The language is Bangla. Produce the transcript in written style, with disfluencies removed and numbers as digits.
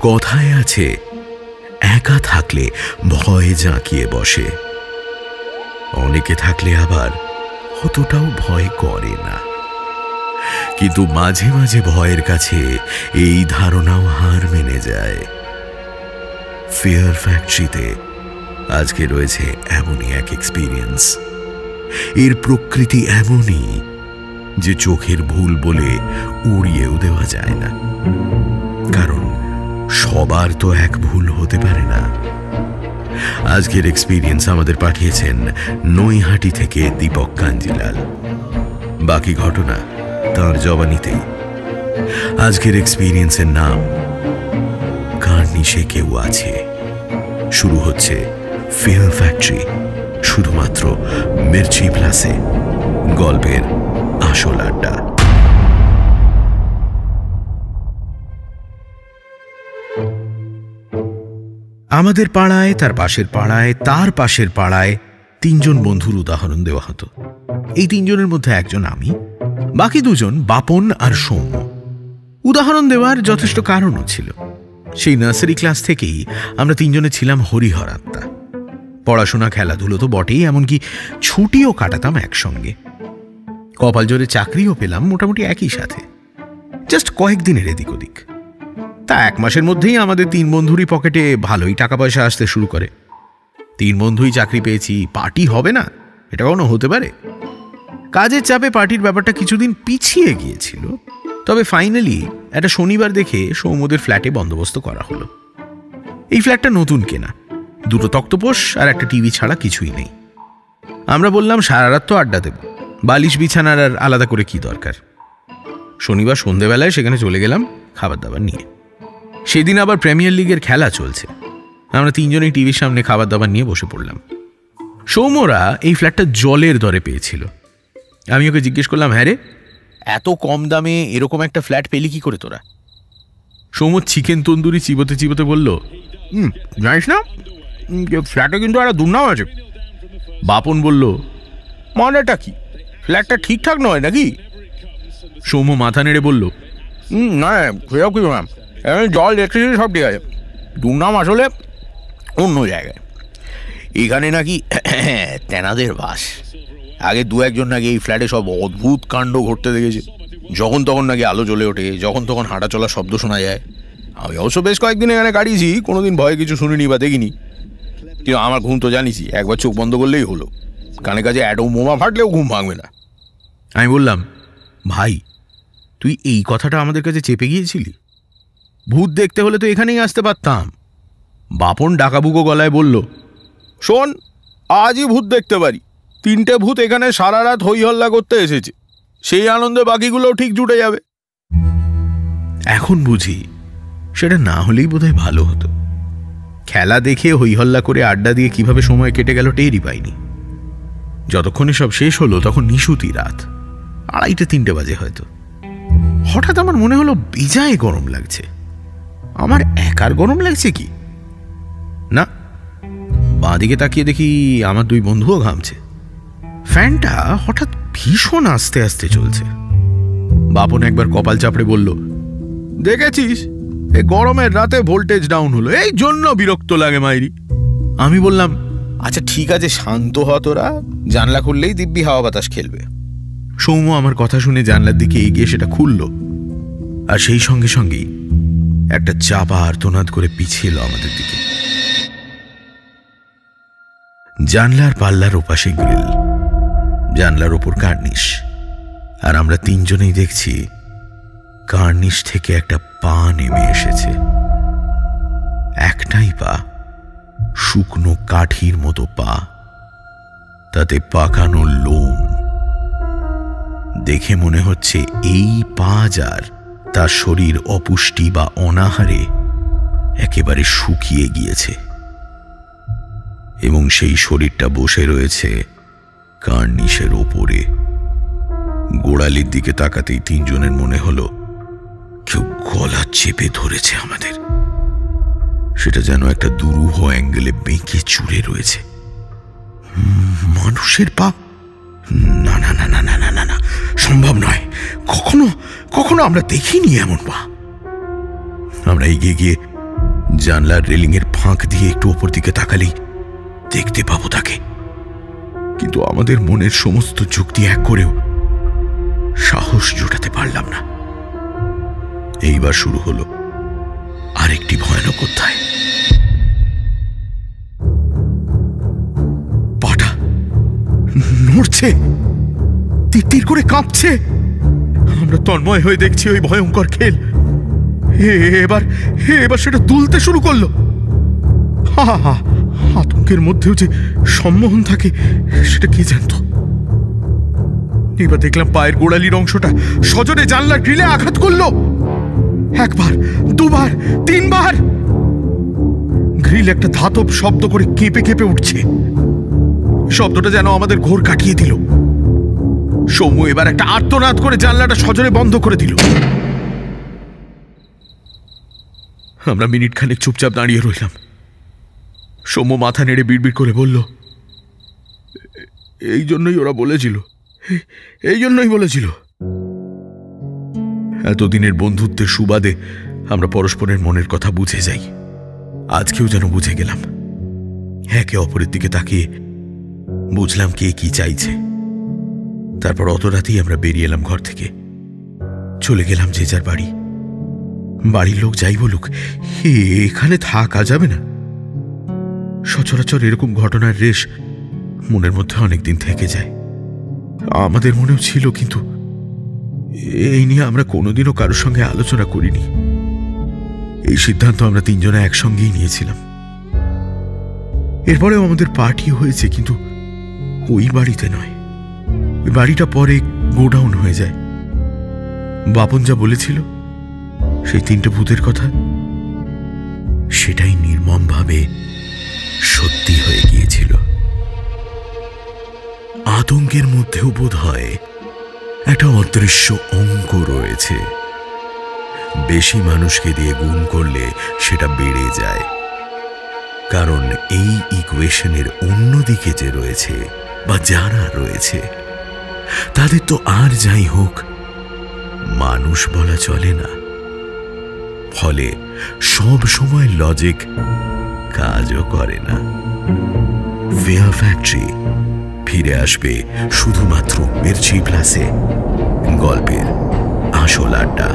কথায় আছে, একা থাকলে ভয় জাঁকিয়ে বসে, অনেকে থাকলে আবার অতটাও ভয় করে না। কিন্তু মাঝে মাঝে ভয়ের কাছে এই ধারণাও হার মেনে যায়। ফিয়ার ফ্যাক্টরিতে আজকে রয়েছে এমনই এক এক্সপিরিয়েন্স। এর প্রকৃতি এমনই যে চোখের ভুল বলে উড়িয়েও দেওয়া যায় না, কারণ সবার তো এক ভুল হতে পারে না। আজকের এক্সপিরিয়েন্স আমাদের পাঠিয়েছেন নৈহাটি থেকে দীপক কাঞ্জিলাল। বাকি ঘটনা তার জবানিতেই। আজকের এক্সপিরিয়েন্সের নাম কার্নিশে কেউ আছে। শুরু হচ্ছে ফিয়ার ফ্যাক্টরি, শুধুমাত্র মির্চি প্লাসে। গল্পের আসল আড্ডা। আমাদের পাড়ায়, তার পাশের পাড়ায়, তার পাশের পাড়ায় তিনজন বন্ধুর উদাহরণ দেওয়া হতো। এই তিনজনের মধ্যে একজন আমি, বাকি দুজন বাপন আর সৌম্য। উদাহরণ দেওয়ার যথেষ্ট কারণও ছিল। সেই নার্সারি ক্লাস থেকেই আমরা তিনজনে ছিলাম হরিহর আত্মা। পড়াশোনা, খেলাধুলো তো বটেই, এমনকি ছুটিও কাটাতাম একসঙ্গে। কপাল জোরে চাকরিও পেলাম মোটামুটি একই সাথে, জাস্ট কয়েকদিনের এদিক ওদিক। তা 1 মাসের মধ্যেই আমাদের 3 বন্ধুরই পকেটে ভালোই টাকা পয়সা আসতে শুরু করে। 3 বন্ধুই চাকরি পেয়েছি, পার্টি হবে না এটা কখনো হতে পারে? কাজের চাপে পার্টির ব্যাপারটা কিছুদিন পিছিয়ে গিয়েছিল, তবে ফাইনালি একটা শনিবার দেখে সৌম্যদের ফ্ল্যাটে বন্দোবস্ত করা হলো। এই ফ্ল্যাটটা নতুন কেনা, 2টো তক্তপোষ আর একটা টিভি ছাড়া কিছুই নেই। আমরা বললাম সারা রাত তো আড্ডা দেব, বালিশ বিছানার আর আলাদা করে কি দরকার। শনিবার সন্ধেবেলায় সেখানে চলে গেলাম খাবার দাবার নিয়ে। সেদিন আবার প্রিমিয়ার লিগের খেলা চলছে। আমরা তিনজনেই টিভির সামনে খাবার দাবার নিয়ে বসে পড়লাম। সৌম্যরা এই ফ্ল্যাটটা জলের দরে পেয়েছিল। আমি ওকে জিজ্ঞেস করলাম, হ্যাঁ রে, এত কম দামে এরকম একটা ফ্ল্যাট পেলি কি করে তোরা? সৌম্য চিকেন তন্দুরি চিবোতে চিবোতে বলল, জানিস না ফ্ল্যাটে কিন্তু একটা দুর্নাম আছে। বাপন বলল, মানেটা কি? ফ্ল্যাটটা ঠিকঠাক নয় নাকি? সৌম্য মাথা নেড়ে বলল, না সেরকম কিছু ম্যাম, জল ইলেকট্রিসিটি সব ঠিক আছে, দুর্নাম আসলে অন্য জায়গায়। এখানে নাকি তেনাদের বাস। আগে 2-1 জন নাকি এই ফ্ল্যাটে সব অদ্ভুত কাণ্ড ঘটতে দেখেছে। যখন তখন নাকি আলো জ্বলে ওঠে, যখন তখন হাঁটা চলার শব্দ শোনা যায়। আমি অবশ্য বেশ কয়েকদিন এখানে কাটিয়েছি, কোনোদিন ভয়ে কিছু শুনিনি বা দেখিনি। কিন্তু আমার ঘুম তো জানিসই, একবার চোখ বন্ধ করলেই হলো। কানে কাছে অ্যাটম বোমা ফাটলেও ঘুম ভাঙবে না। আমি বললাম, ভাই তুই এই কথাটা আমাদের কাছে চেপে গিয়েছিলি? ভূত দেখতে হলে তো এখানেই আসতে পারতাম। বাপন ডাকাবুকো গলায় বলল, শোন, আজই ভূত দেখতে পারি। 3টে ভূত এখানে সারা রাত হই হল্লা করতে এসেছে, সেই আনন্দে বাকিগুলোও ঠিক জুটে যাবে। এখন বুঝি সেটা না হলেই বোধহয় ভালো হতো। খেলা দেখে হই হল্লা করে আড্ডা দিয়ে কিভাবে সময় কেটে গেল টেরই পাইনি। যতক্ষণে সব শেষ হলো তখন নিশুতি রাত, 2:30-3টে বাজে হয়তো। হঠাৎ আমার মনে হলো বেজায় গরম লাগছে। আমার একার গরম লাগছে কি না, বাঁদিকে তাকিয়ে দেখি আমার 2 বন্ধুও ঘামছে। ফ্যানটা হঠাৎ ভীষণ আস্তে আস্তে চলছে। বাপন একবার কপাল চাপড়ে বলল, দেখেছিস এই গরমের রাতে ভোল্টেজ ডাউন হলো, এই জন্য বিরক্ত লাগে মাইরি। আমি বললাম, আচ্ছা ঠিক আছে, শান্ত হ তোরা, জানলা খুললেই দিব্যি হাওয়া বাতাস খেলবে। সৌম্য আমার কথা শুনে জানলার দিকে এগিয়ে সেটা খুলল, আর সেই সঙ্গে সঙ্গেই একটা চাপা আর্তনাদ করে পিছিয়ে এলো আমাদের দিকে। জানলার পাল্লার ওপাশে গ্রিল, জানলার ওপর কার্নিশ, আর আমরা তিনজনেই দেখছি কার্নিশ থেকে একটা পা নেমে এসেছে। একটাই পা, শুকনো কাঠির মতো পা, তাতে পাকানো লোম। দেখে মনে হচ্ছে এই পা যার, তার শরীর অপুষ্টি বা অনাহারে একেবারে শুকিয়ে গিয়েছে, এবং সেই শরীরটা বসে রয়েছে কার্নিশের ওপরে। গোড়ালির দিকে তাকাতেই তিনজনের মনে হলো কেউ গলা চেপে ধরেছে আমাদের। সেটা যেন একটা দুরূহ অ্যাঙ্গেলে বেঁকে চুড়ে রয়েছে। মানুষের পা? না না না না না না না না, সম্ভব নয়, কখনো কখনো আমরা দেখিনি এমন পা। আমরা এগিয়ে গিয়ে জানলার রেলিং এর ফাঁক দিয়ে একটু ওপর দিকে তাকালেই দেখতে পাবো তাকে। কিন্তু আমাদের মনের সমস্ত যুক্তি এক করেও সাহস জোটাতে পারলাম না। এইবার শুরু হলো আরেকটি ভয়ানক অধ্যায়। পাটা নড়ছে, তিরতির করে কাঁপছে। আমরা তন্ময় হয়ে দেখছি ওই ভয়ঙ্কর খেল। এবার সেটা দুলতে শুরু করলো। আতঙ্কের মধ্যেও যে সম্মোহন থাকে সেটা কে জানত। এবার দেখলাম পায়ের গোড়ালির অংশটা সজোরে জানলার গ্রিলে আঘাত করলো। একবার, দুবার, তিনবার। গ্রিল একটা ধাতব শব্দ করে কেঁপে কেঁপে উঠছে। শব্দটা যেন আমাদের ঘোর কাটিয়ে দিল। সৌম্য এবার একটা আর্তনাদ করে জানলাটা সজোরে বন্ধ করে দিল। আমরা মিনিট খানেক চুপচাপ দাঁড়িয়ে রইলাম। সৌম্য মাথা নেড়ে বিড়বিড় করে বলল, এই জন্যই ওরা বলেছিল, এই জন্যই বলেছিল। এতদিনের বন্ধুত্বের সুবাদে আমরা পরস্পরের মনের কথা বুঝে যাই। আজকেও যেন বুঝে গেলাম। একে অপরের দিকে তাকিয়ে বুঝলাম কে কি চাইছে। তারপর অত রাতেই আমরা বেরিয়ে এলাম ঘর থেকে। চলে গেলাম যে যার বাড়ি। বাড়ির লোক যাই বলুক, এখানে থাকা যাবে না। সচরাচর এরকম ঘটনার রেশ মনের মধ্যে অনেকদিন থেকে যায়। আমাদের মনেও ছিল, কিন্তু এই নিয়ে আমরা কোনোদিনও কারোর সঙ্গে আলোচনা করিনি। এই সিদ্ধান্ত আমরা তিনজনে একসঙ্গেই নিয়েছিলাম। এরপরেও আমাদের পার্টি হয়েছে, কিন্তু ওই বাড়িতে নয়। ওই বাড়িটা পরে গোডাউন হয়ে যায়। বাপন যা বলেছিল সেই তিনটে ভূতের কথা, সেটাই নির্মমভাবে সত্যি হয়ে গিয়েছিল। আতঙ্কের মধ্যেও বোধ হয় একটা অদৃশ্য অঙ্ক রয়েছে। বেশি মানুষকে দিয়ে গুণ করলে সেটা বেড়ে যায়। কারণ এই ইকুয়েশনের অন্যদিকে যে রয়েছে বা যারা রয়েছে তাদের তো আর যাই হোক মানুষ বলা চলে না। ফলে সব সময় লজিক কাজও করে না। ফিয়ার ফ্যাক্টরি ফিরে আসবে শুধুমাত্র মির্চি প্লাসে। গল্পের আসল আড্ডা।